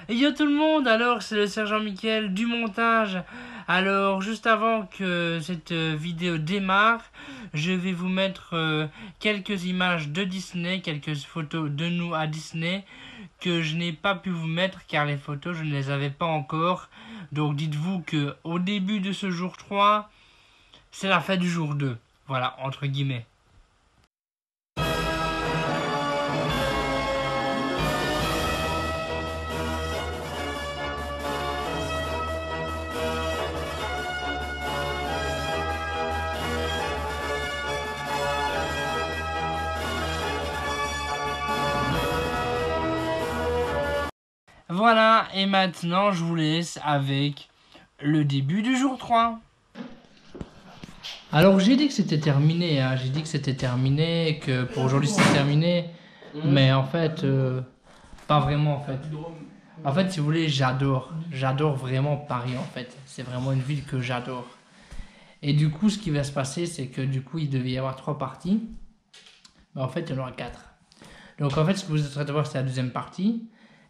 Yo tout le monde, alors c'est le sergent Mickaël du montage. Alors juste avant que cette vidéo démarre, je vais vous mettre quelques images de Disney, quelques photos de nous à Disney que je n'ai pas pu vous mettre car les photos je ne les avais pas encore. Donc dites-vous que au début de ce jour 3, c'est la fin du jour 2. Voilà, entre guillemets. Voilà, et maintenant je vous laisse avec le début du jour 3. Alors j'ai dit que c'était terminé, hein. J'ai dit que c'était terminé, que pour aujourd'hui c'était terminé, mais en fait, pas vraiment en fait. En fait, si vous voulez, j'adore vraiment Paris en fait. C'est vraiment une ville que j'adore. Et du coup, ce qui va se passer, c'est que du coup, il devait y avoir 3 parties, mais en fait, il y en aura 4. Donc en fait, ce que vous êtes en train de voir, c'est la deuxième partie.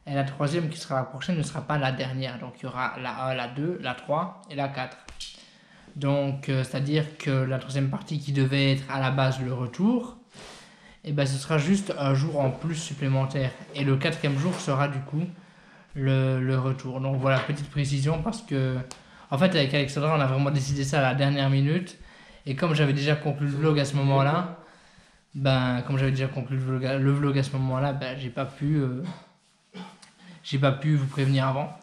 Et la troisième, qui sera la prochaine, ne sera pas la dernière. Donc il y aura la 1, la 2, la 3 et la 4. Donc c'est-à-dire que la troisième partie qui devait être à la base le retour, et ben, ce sera juste un jour en plus supplémentaire. Et le 4e jour sera du coup le retour. Donc voilà, petite précision parce que en fait avec Alexandra, on a vraiment décidé ça à la dernière minute. Et comme j'avais déjà conclu le vlog à ce moment-là, ben, le vlog à ce moment-là, ben, j'ai pas pu vous prévenir avant.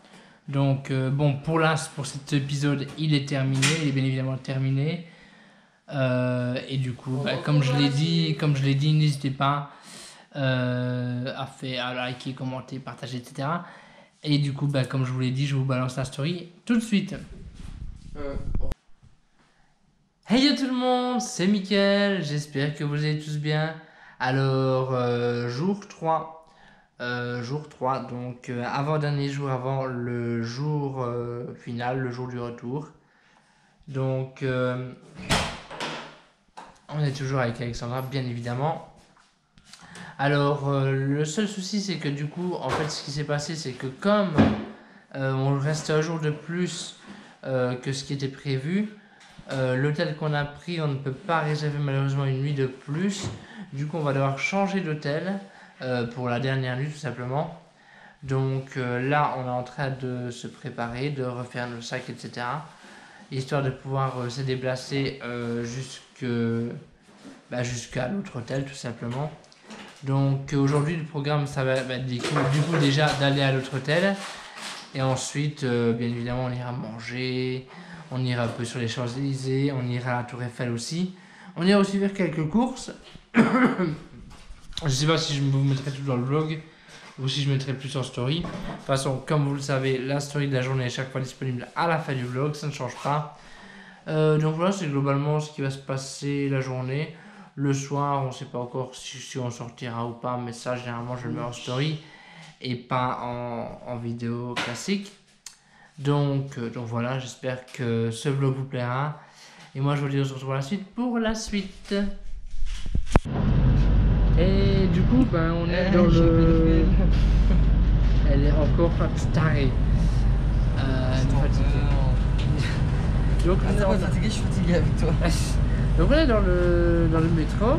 Donc bon, pour cet épisode, il est terminé, il est bien évidemment terminé. Et du coup, bah, comme je l'ai dit, n'hésitez pas à liker, commenter, partager, etc. Et du coup, bah, comme je vous l'ai dit, je vous balance la story tout de suite. Hey yo tout le monde, c'est Mickaël, j'espère que vous allez tous bien. Alors, jour 3, donc avant-dernier jour avant le jour final, le jour du retour. Donc, on est toujours avec Alexandra, bien évidemment. Alors, le seul souci, c'est que du coup, en fait, ce qui s'est passé, c'est que comme on reste un jour de plus que ce qui était prévu, l'hôtel qu'on a pris, on ne peut pas réserver malheureusement une nuit de plus. Du coup, on va devoir changer d'hôtel pour la dernière nuit, tout simplement. Donc là, on est en train de se préparer, de refaire nos sacs, etc. Histoire de pouvoir se déplacer jusqu'à l'autre hôtel, tout simplement. Donc aujourd'hui, le programme, ça va être du coup déjà d'aller à l'autre hôtel. Et ensuite, bien évidemment, on ira manger, on ira un peu sur les Champs-Élysées, on ira à la Tour Eiffel aussi. On ira aussi faire quelques courses. Je sais pas si je vous mettrai tout dans le vlog ou si je mettrai plus en story. De toute façon, comme vous le savez, la story de la journée est chaque fois disponible à la fin du vlog, ça ne change pas. Donc voilà, c'est globalement ce qui va se passer la journée. Le soir, on ne sait pas encore si on sortira ou pas, mais ça, généralement, je le mets en story et pas en vidéo classique. Donc voilà, j'espère que ce vlog vous plaira. Et moi, je vous dis, on se retrouve à la suite pour la suite. Et du coup, ben, on est dans le... Elle est encore tarée. Donc, je suis fatigué avec toi. Donc on est dans le métro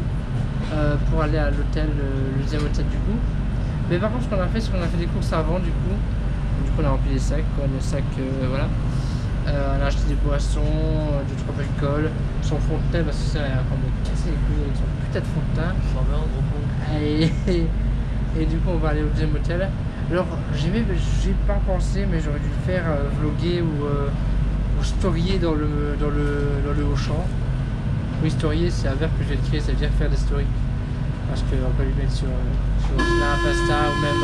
pour aller à l'hôtel, le deuxième hôtel du coup. Mais par contre, ce qu'on a fait, c'est qu'on a fait des courses avant du coup. Du coup, on a rempli les sacs, les sacs, voilà. On a acheté des boissons, 2-3 alcools, son fond de teint parce que ça a encore me casser les couilles avec son putain de fond de teint. J'en veux un gros con. Et du coup, on va aller au deuxième hôtel. Alors, j'ai pas pensé, mais j'aurais dû le faire vlogger ou storyer dans le Auchan. Oui, storyer, c'est un verbe que je vais créer, ça veut dire faire des stories. Parce qu'on peut lui mettre sur Snap, Insta ou même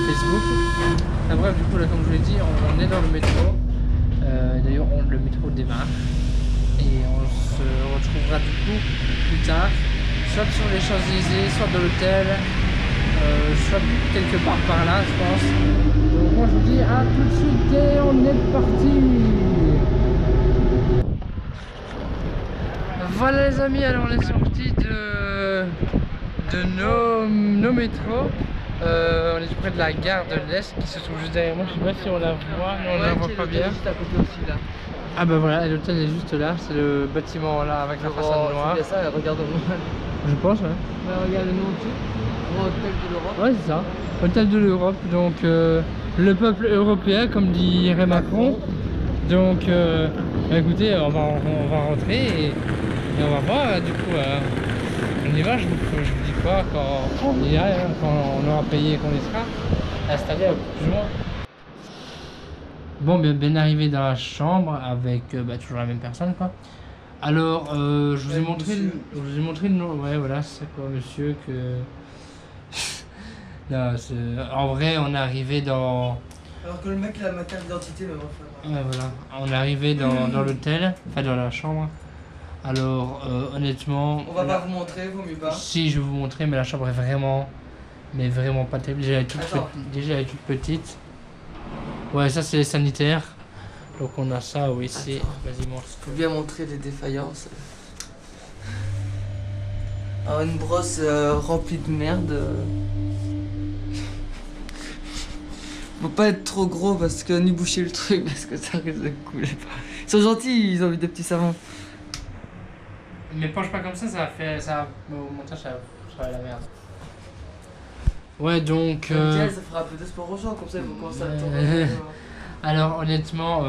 Facebook. Ah, bref, du coup, là, comme je vous l'ai dit, on est dans le métro. D'ailleurs, le métro démarre. Et on se retrouvera du coup plus tard, soit sur les Champs-Élysées, soit dans l'hôtel, soit quelque part par là, je pense. Donc, moi, je vous dis à tout de suite et on est parti. Voilà les amis, alors on est sortis de nos métros. On est tout près de la gare de l'Est qui se trouve juste derrière moi. Je sais pas si on la voit, mais on la voit pas bien. Juste à côté aussi là. Ah bah voilà, l'hôtel est juste là, c'est le bâtiment là avec la façade noire. C'est ça, regarde-moi. Je pense, ouais. Bah, regarde le nom dessus. Hôtel de l'Europe. Ouais, c'est ça. Hôtel de l'Europe, donc le peuple européen, comme dirait Macron. Donc, écoutez, on va rentrer et on va voir. Du coup, on y va. Je vous dis quoi quand on y est, hein, quand on aura payé et qu'on y sera installé plus ou moins. Bon, bien arrivé dans la chambre avec toujours la même personne, quoi. Alors, je vous ai montré le nom. Ouais, voilà, c'est quoi, monsieur, que. Non, en vrai, on est arrivé dans. Alors que le mec il a ma carte d'identité, mais enfin. Ouais, voilà. On est arrivé dans l'hôtel, enfin dans la chambre. Alors, honnêtement. On va pas vous montrer, vaut mieux pas. Si, je vais vous montrer, mais la chambre est vraiment. Mais vraiment pas terrible. Déjà, elle est toute petite. Ouais, ça, c'est les sanitaires. Donc, on a ça, oui, c'est. Vas-y, montre. Faut bien montrer les défaillances. Alors, une brosse remplie de merde. Faut pas être trop gros parce que ni boucher le truc parce que ça risque de couler. Ils sont gentils, ils ont mis des petits savons. Mais penche pas comme ça au montage ça va la merde. Ouais, donc. Nickel, ça fera un peu de sport aux gens, comme ça ils vont commencer à tourner. Alors honnêtement,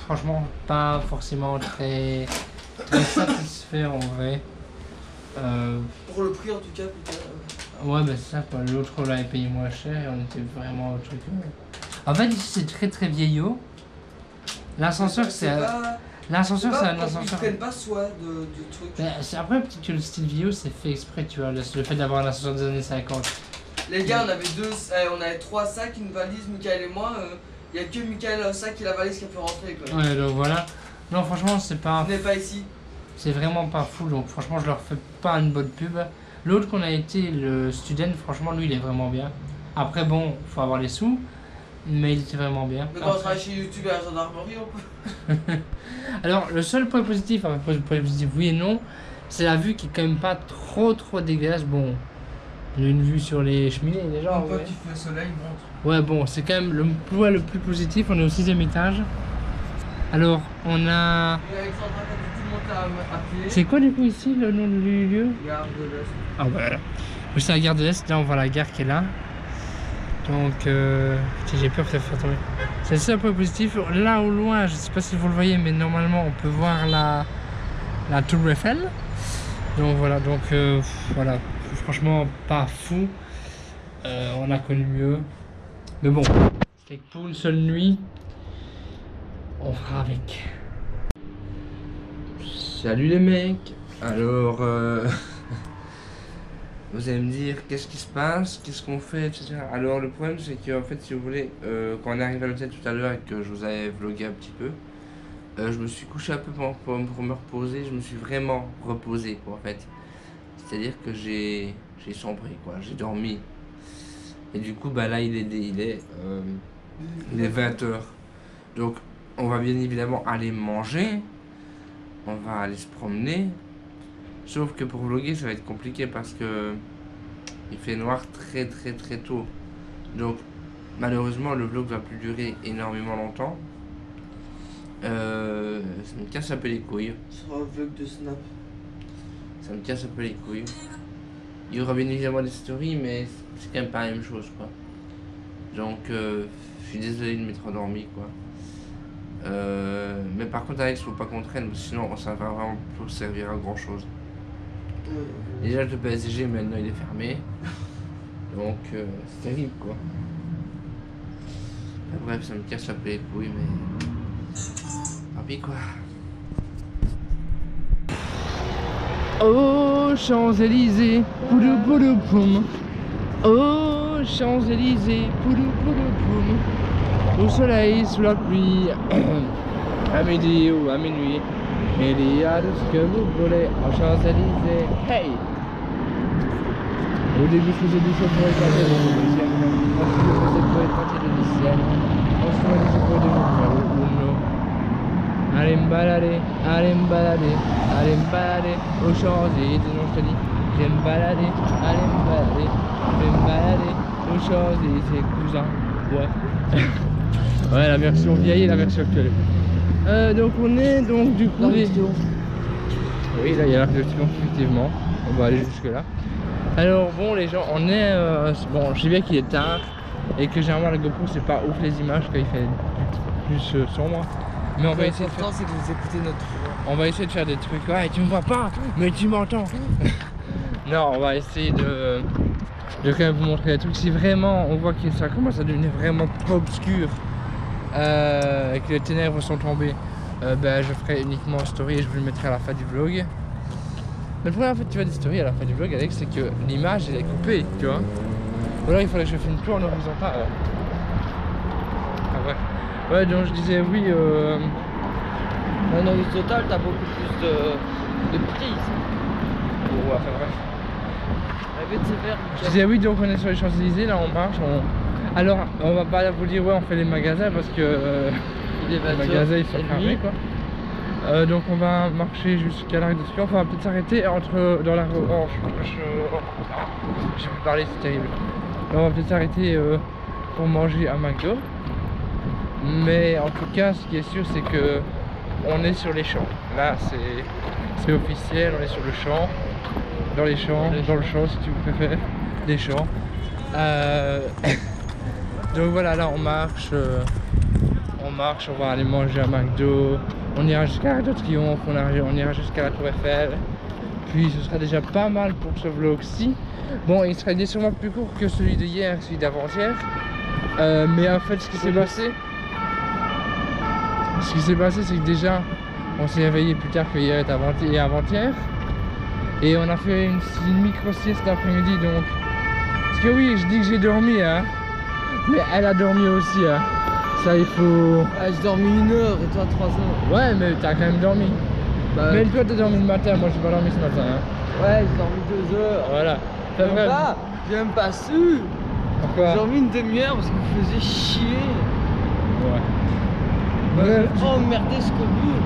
franchement, pas forcément très satisfait en vrai. Pour le prix en tout cas, putain. Ouais, bah c'est ça quoi. L'autre on l'avait payé moins cher et on était vraiment au truc. En fait, ici c'est très très vieillot. L'ascenseur c'est. L'ascenseur c'est un ascenseur. Ils prennent pas soin de trucs. Bah, après, peut-être que le style vieillot c'est fait exprès, tu vois. Le fait d'avoir un ascenseur des années 50. Les gars, on avait 3 sacs, une valise, Michael et moi. Il y a que Michael un sac et la valise qui a pu rentrer quoi. Ouais, donc voilà. Non, franchement, c'est pas. On n'est pas ici. C'est vraiment pas fou, donc franchement, je leur fais pas une bonne pub. L'autre qu'on a été, le student, franchement, lui, il est vraiment bien. Après, bon, faut avoir les sous, mais il était vraiment bien. Mais quand on travaille chez YouTube et à la gendarmerie, on peut. Alors, le seul point positif, enfin, point positif, oui et non, c'est la vue qui est quand même pas trop dégueulasse. Bon, on a une vue sur les cheminées, déjà. Un peu qui fait le soleil, montre. Ouais, bon, c'est quand même le plus positif. On est au 6e étage. Alors, on a. Et Alexandra qui a dit tout le monde à pied. C'est quoi du coup ici le nom du lieu? Gare de l'Est. Ah voilà. C'est la gare de l'Est, là on voit la gare qui est là. Donc j'ai peur que ça fasse tomber. C'est le seul point positif. Là au loin, je sais pas si vous le voyez, mais normalement on peut voir la tour Eiffel. Donc voilà, voilà. Franchement pas fou. On a connu mieux. Mais bon, c'est que pour une seule nuit, on fera avec. Salut les mecs. Alors vous allez me dire qu'est-ce qui se passe, qu'est-ce qu'on fait, etc. Alors le problème c'est que en fait si vous voulez, quand on est arrivé à l'hôtel tout à l'heure et que je vous avais vlogué un petit peu, je me suis couché un peu pour me reposer, je me suis vraiment reposé quoi en fait. C'est-à-dire que j'ai sombré quoi, j'ai dormi. Et du coup bah là il est 20 h. Donc on va bien évidemment aller manger, on va aller se promener. Sauf que pour vlogger ça va être compliqué parce que il fait noir très tôt. Donc malheureusement le vlog va plus durer énormément longtemps. Ça me casse un peu les couilles. Ce sera un vlog de Snap. Ça me casse un peu les couilles. Il y aura bien évidemment des stories mais c'est quand même pas la même chose quoi. Donc je suis désolé de m'être endormi quoi. Mais par contre Alex faut pas qu'on traîne sinon ça va vraiment plus servir à grand chose. Déjà le PSG maintenant il est fermé. Donc c'est terrible quoi. Bref ça me casse un peu les couilles mais. Tant pis quoi. Oh Champs-Élysées, poudou poudou poum. Oh Champs-Élysées, poudou poudou poum. Au soleil, sous la pluie, à midi ou à minuit. Il y a tout ce que vous voulez en Champs-Élysées. Hey! Au début, je faisais du chaud pour éclater le ciel. Ensuite, je faisais pour éclater le ciel. Ensuite, je faisais pour des mouvements. Allez me balader, allez me balader, allez me balader aux Champs-Élysées. Non, je te dis, je vais me balader, allez me balader, je vais me balader Autre chose, et ses cousins. Ouais. Ouais, la version vieille et la version actuelle. Donc on est donc du coup... Oui, là il y a l'arc de triomphe, effectivement. On va aller jusque là. Alors bon les gens, on est... bon, je sais bien qu'il est tard et que généralement la GoPro c'est pas ouf les images quand il fait plus sombre. Mais on va essayer de faire... c'est que vous écoutez notre voix. On va essayer de faire des trucs. Ouais, tu me vois pas, mais tu m'entends. Non, on va essayer de quand même vous montrer des trucs. Si vraiment on voit que ça commence à devenir vraiment trop obscur et que les ténèbres sont tombées, ben, je ferai uniquement story et je vous le mettrai à la fin du vlog. Mais le problème en fait tu vois des stories à la fin du vlog Alex, c'est que l'image elle est coupée, tu vois. Ou alors il faudrait que je filme tout en horizontal. Ah ouais. Ouais, donc je disais oui. En horizontal, t'as beaucoup plus de prise. Ouais, enfin bref. Je Je disais oui, donc on est sur les Champs-Élysées, là on marche. Alors on va pas vous dire ouais on fait les magasins parce que les magasins ils sont fermés quoi. Donc on va marcher jusqu'à l'Arc de Triomphe, on va peut-être s'arrêter dans la... Oh, j'ai pu parler, c'est terrible. On va peut-être s'arrêter pour manger à McDo. Mais en tout cas ce qui est sûr c'est que on est sur les champs. Là c'est officiel, on est sur le champ. Dans les champs, dans le champ si tu préfères, les champs. Donc voilà, là on marche, on va aller manger à McDo, on ira jusqu'à l'Arc de Triomphe, on ira jusqu'à la Tour Eiffel. Puis ce sera déjà pas mal pour ce vlog-ci. Bon, il sera sûrement plus court que celui d'hier, celui d'avant-hier. Mais en fait, ce qui s'est passé, c'est que déjà, on s'est réveillé plus tard que hier et avant-hier. Et on a fait une micro-sieste l'après-midi, donc... Parce que oui, je dis que j'ai dormi, hein. Mais elle a dormi aussi, hein. Ça, il faut... Ah, j'ai dormi 1 heure et toi 3 heures. Ouais, mais t'as quand même dormi. Bah, Même toi, t'as dormi le matin, moi j'ai pas dormi ce matin, hein. Ouais, j'ai dormi 2 heures. Voilà. C'est vrai. J'ai même pas su. Pourquoi? J'ai dormi une demi-heure parce que vous faisiez chier. Ouais. Bref, Emmerdé ce qu'au bout.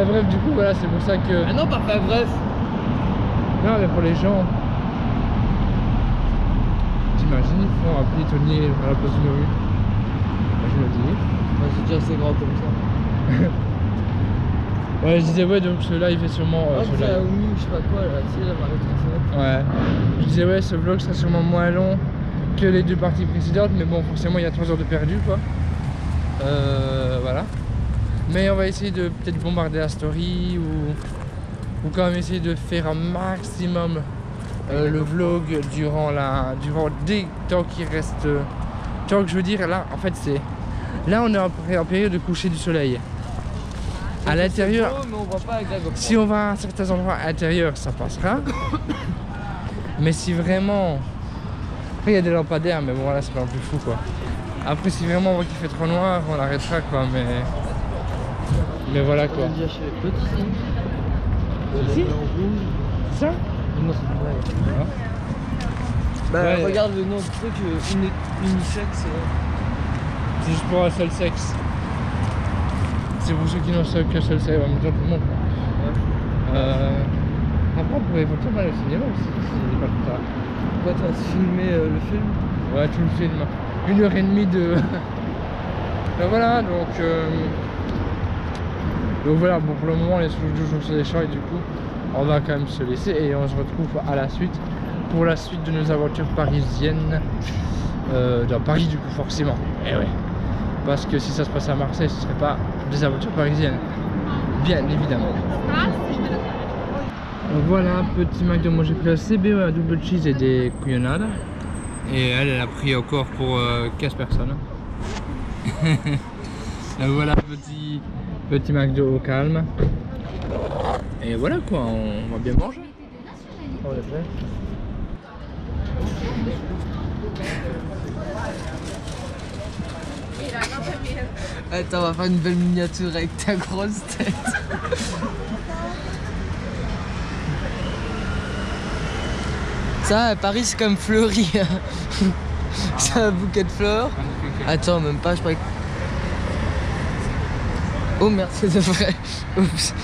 bref, du coup, voilà, c'est pour ça que... Ah non, pas fait bref. Non, mais pour les gens... T'imagines, ils font un piétonnier à la place d'une rue. Je me dis. Bah, c'est déjà assez grand comme ça. Ouais, je disais, ouais, donc celui-là, il fait sûrement... Oh, c'est la Oumi ou je sais pas quoi, là, tu sais, la marée Ouais. Je disais, ouais, ce vlog sera sûrement moins long que les 2 parties précédentes, mais bon, forcément, il y a 3 heures de perdu, quoi. Voilà. Mais on va essayer de peut-être bombarder la story ou quand même essayer de faire un maximum le vlog tant qu'il reste... tant que je veux dire, là, en fait, c'est... Là, on est en période de coucher du soleil. À l'intérieur, mais on voit pas avec la GoPro. si on va à certains endroits intérieurs, ça passera. Mais si vraiment... Après, il y a des lampadaires, mais bon, voilà, c'est pas un peu fou, quoi. Après, si vraiment on voit qu'il fait trop noir, on l'arrêtera, quoi, mais voilà, quoi. On est déjà chez les petits. Ici? Ça? Non, c'est une blague. Bah, Ouais. regarde le nom du truc, unisexe. C'est juste pour un seul sexe. C'est pour ceux qui n'ont qu'un seul sexe, en même temps tout le monde. Ouais. Après, on pourrait éventuellement aller au cinéma aussi, si c'est pas plus tard. Pourquoi tu vas filmer le film? Ouais, tout le film. 1h30 de... Ben voilà, donc voilà, bon pour le moment on est toujours sur les champs et du coup on va quand même se laisser et on se retrouve à la suite pour la suite de nos aventures parisiennes dans Paris du coup forcément. Et ouais. Parce que si ça se passe à Marseille ce serait pas des aventures parisiennes. Bien évidemment. Donc voilà, petit McDo, moi j'ai pris un CB à double cheese et des couillonnades. Et elle a pris encore pour 15 personnes. Donc voilà, petit McDo au calme. Et voilà quoi, on va bien manger. On va le faire. Attends, on va faire une belle miniature avec ta grosse tête. Ça, à Paris, c'est comme fleuri. C'est un bouquet de fleurs. Attends, même pas, je crois que... Oh merde, c'est de vrai. Oups.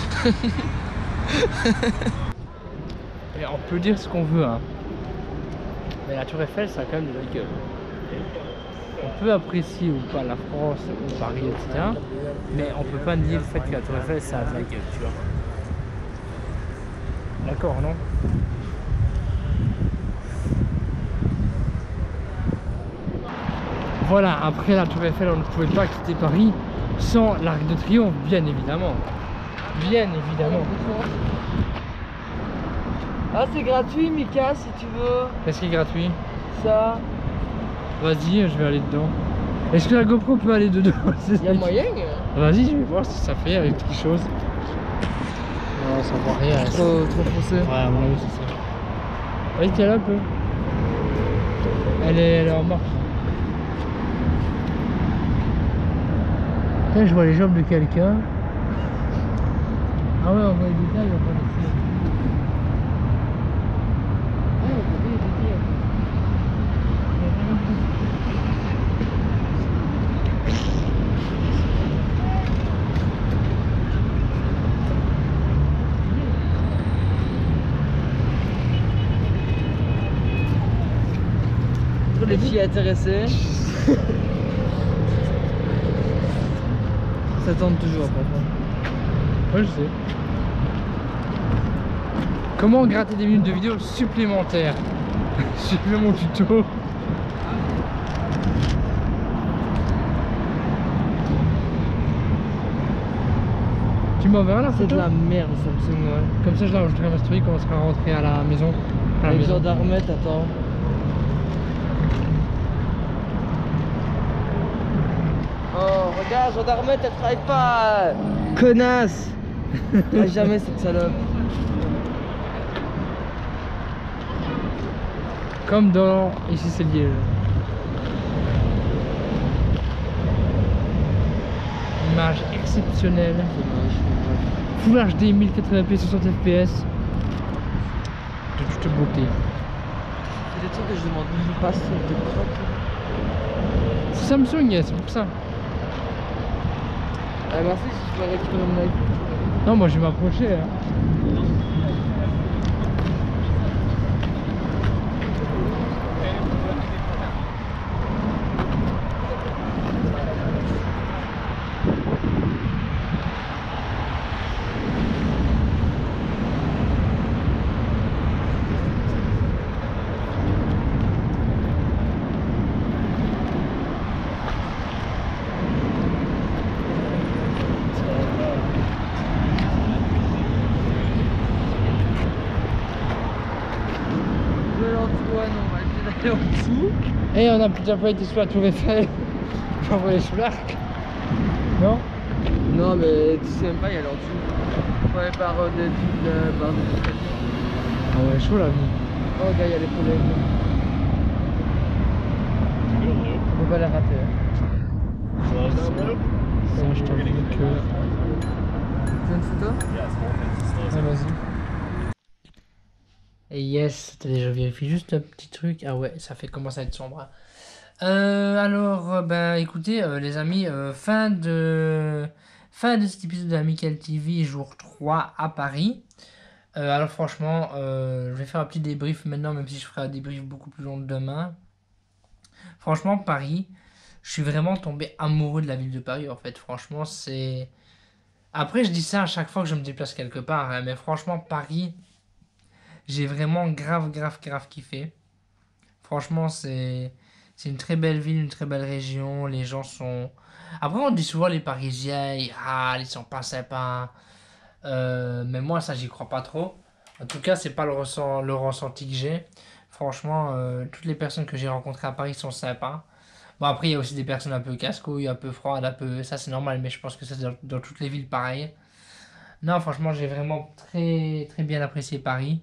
Et on peut dire ce qu'on veut, hein. Mais la Tour Eiffel, ça a quand même de la gueule. On peut apprécier ou pas la France ou Paris, etc. Mais on peut pas nier le fait que la Tour Eiffel, ça a de la gueule, tu vois. D'accord, non? Voilà, après la Tour Eiffel, on ne pouvait pas quitter Paris sans l'Arc de Triomphe, bien évidemment. Bien évidemment. Ah, c'est gratuit, Mika, si tu veux. Qu'est-ce qui est gratuit? Ça. Vas-y, je vais aller dedans. Est-ce que la GoPro peut aller dedans? Il y a moyen. Vas-y, je vais voir ce que ça fait avec quelque chose. Non, ça voit rien. Trop foncé. Ouais, à mon avis, c'est ça. Vas-y, tiens là un peu. Elle est en marche. Putain, je vois les jambes de quelqu'un. Ah ouais, on voit les détails, on voit les détails. Ouais, on voit les détails. Trop les filles intéressées. Ça tourne toujours après. Ouais, je sais. Comment gratter des minutes de vidéo supplémentaires? J'ai fait mon tuto. Tu m'enverras la C'est photo? de la merde, Samsung, ouais. Comme ça, je l'enregistrerai ma story quand on sera rentré à la maison. Avec gendarmette, attends. Oh, regarde, gendarmette, elle travaille pas. Connasse. Ah, jamais cette salope. Comme dans... Ici, c'est Liège. Image exceptionnelle. Full HD 1080p 60 fps. De toute beauté. C'est des trucs que je demande même pas, c'est de crotte. C'est Samsung, c'est pour ça. Ah, merci si tu peux récupérer mon iPhone. Non, moi je vais m'approcher. Hein. En dessous. Et on a déjà pas été sur la Tour Eiffel. On va aller sous l'arc. Non? Non, mais tu sais même pas, il y a là en dessous. Ouais, par des trucs, par des escaliers. Ah ouais, chaud la vie. Oh, gars, il y a les problèmes. On peut pas les rater. Ça, je t'en dis que... Tu veux une photo? Ah, vas-y. Et yes, attendez, je vérifie juste un petit truc. Ah ouais, ça fait commencer à être sombre. Alors, bah écoutez, les amis, fin de cet épisode de Amical TV, jour 3 à Paris. Alors franchement, je vais faire un petit débrief maintenant, même si je ferai un débrief beaucoup plus long demain. Franchement, Paris, je suis vraiment tombé amoureux de la ville de Paris, en fait. Franchement, c'est... Après, je dis ça à chaque fois que je me déplace quelque part, hein, mais franchement, Paris... J'ai vraiment grave kiffé. Franchement, c'est une très belle ville, une très belle région. Les gens sont... Après, on dit souvent les Parisiens, ils râlent, ils sont pas sympas. Mais moi, ça, j'y crois pas trop. En tout cas, c'est pas le ressenti que j'ai. Franchement, toutes les personnes que j'ai rencontrées à Paris sont sympas. Bon, après, il y a aussi des personnes un peu casse-couilles, un peu froides, un peu... Ça, c'est normal, mais je pense que c'est dans toutes les villes pareil. Non, franchement, j'ai vraiment très bien apprécié Paris.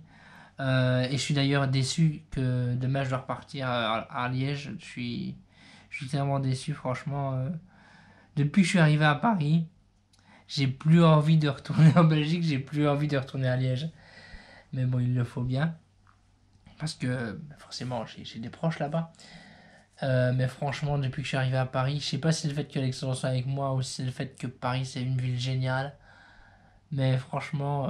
Et je suis d'ailleurs déçu que demain je dois repartir à Liège. Je suis tellement déçu, franchement. Depuis que je suis arrivé à Paris, j'ai plus envie de retourner en Belgique, j'ai plus envie de retourner à Liège. Mais bon, il le faut bien. Parce que forcément, j'ai des proches là-bas. Mais franchement, depuis que je suis arrivé à Paris, je sais pas si c'est le fait que Alexandre soit avec moi ou si c'est le fait que Paris c'est une ville géniale. Mais franchement.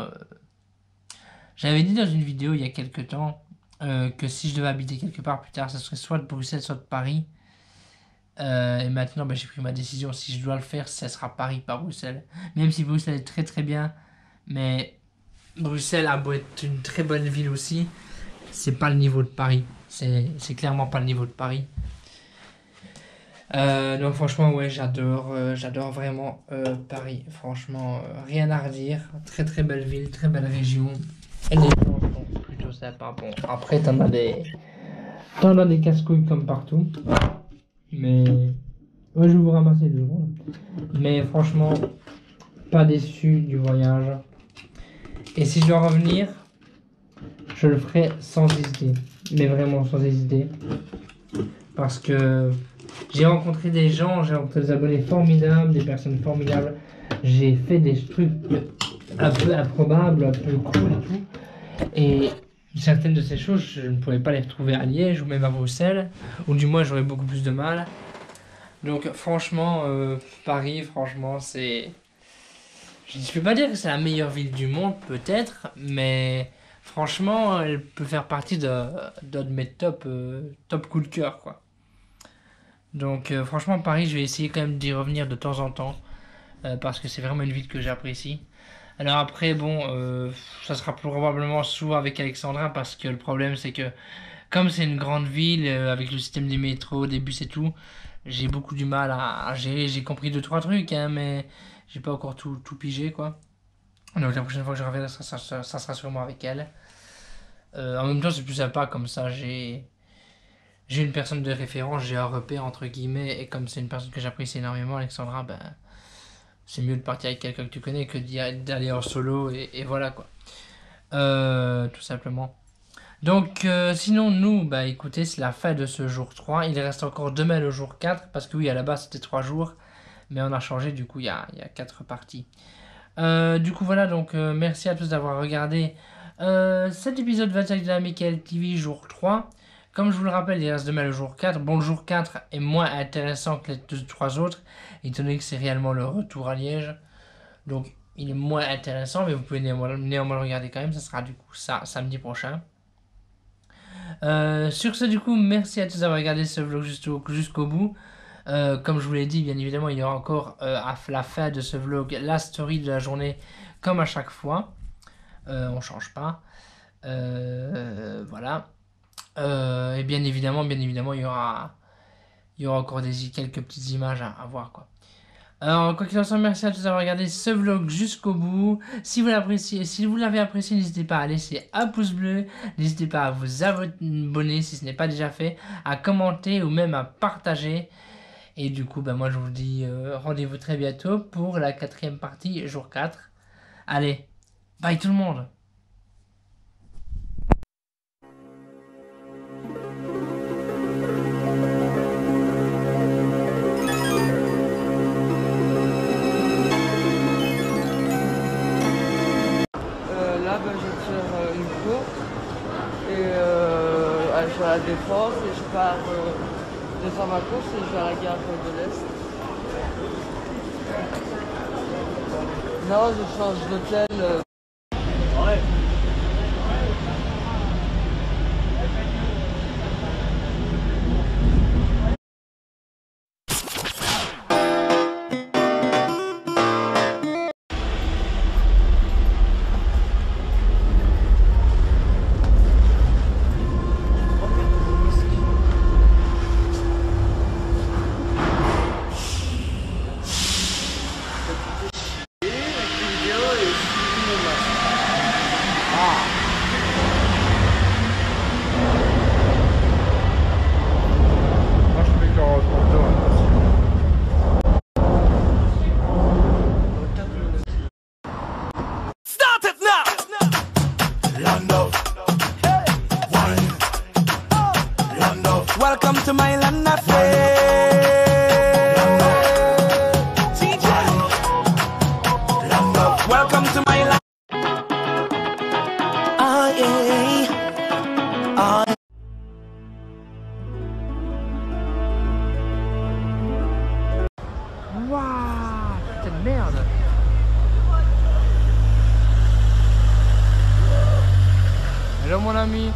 J'avais dit dans une vidéo il y a quelques temps que si je devais habiter quelque part plus tard, ce serait soit de Bruxelles, soit de Paris. Et maintenant, bah, j'ai pris ma décision. Si je dois le faire, ça sera Paris, pas Bruxelles. Même si Bruxelles est très très bien, mais Bruxelles a beau être une très bonne ville aussi, c'est pas le niveau de Paris. C'est clairement pas le niveau de Paris. Donc franchement, ouais, j'adore vraiment Paris. Franchement, rien à redire. Très très belle ville, très belle région. Et les gens sont plutôt sympas. Bon, après, t'en as des casse-couilles comme partout. Mais ouais, je vais vous ramasser 2 secondes. Mais franchement, pas déçu du voyage. Et si je dois revenir, je le ferai sans hésiter. Mais vraiment sans hésiter. Parce que j'ai rencontré des gens, j'ai rencontré des abonnés formidables, des personnes formidables. J'ai fait des trucs un peu improbables, un peu cool et tout. Et certaines de ces choses, je ne pourrais pas les retrouver à Liège ou même à Bruxelles. Ou du moins, j'aurais beaucoup plus de mal. Donc franchement, Paris, franchement, c'est... Je ne peux pas dire que c'est la meilleure ville du monde, peut-être. Mais franchement, elle peut faire partie de mes top coups de cœur, quoi. Donc franchement, Paris, je vais essayer quand même d'y revenir de temps en temps. Parce que c'est vraiment une ville que j'apprécie. Alors après, bon, ça sera probablement souvent avec Alexandrin. Parce que le problème, c'est que comme c'est une grande ville, avec le système des métros, des bus et tout, j'ai beaucoup du mal à gérer. J'ai compris 2-3 trucs, hein, mais j'ai pas encore tout pigé, quoi. Donc la prochaine fois que je reviendrai, ça sera sûrement avec elle. En même temps, c'est plus sympa comme ça. J'ai une personne de référence, j'ai un repère entre guillemets, et comme c'est une personne que j'apprécie énormément, Alexandra, ben c'est mieux de partir avec quelqu'un que tu connais que d'aller en solo, et voilà quoi. Tout simplement. Donc sinon nous, bah écoutez, c'est la fin de ce jour 3. Il reste encore demain le jour 4, parce que oui, à la base c'était 3 jours, mais on a changé, du coup il y a 4 parties. Du coup voilà, donc merci à tous d'avoir regardé cet épisode 25 de la Michael TV jour 3. Comme je vous le rappelle, il reste demain le jour 4. Bon, le jour 4 est moins intéressant que les 3 autres, étant donné que c'est réellement le retour à Liège. Donc, il est moins intéressant, mais vous pouvez néanmoins le regarder quand même. Ça sera du coup ça, samedi prochain. Sur ce, du coup, merci à tous d'avoir regardé ce vlog jusqu'au bout. Comme je vous l'ai dit, bien évidemment, il y aura encore à la fin de ce vlog la story de la journée, comme à chaque fois. On change pas. Voilà. Et bien évidemment, il y aura encore quelques petites images à voir, quoi. Alors, quoi qu'il en soit, merci à tous d'avoir regardé ce vlog jusqu'au bout. Si vous l'avez apprécié, n'hésitez pas à laisser un pouce bleu. N'hésitez pas à vous abonner si ce n'est pas déjà fait, à commenter ou même à partager. Et du coup, moi je vous dis rendez-vous très bientôt pour la 4e partie, jour 4. Allez, bye tout le monde! Là, je vais faire une course et je vais à la Défense et je pars de faire ma course et je vais à la gare de l'Est. Non, je change d'hôtel. Ouais. Welcome to my land of welcome to my land. Oh yeah. Oh. Waouh, putain de merde! Hello mon ami!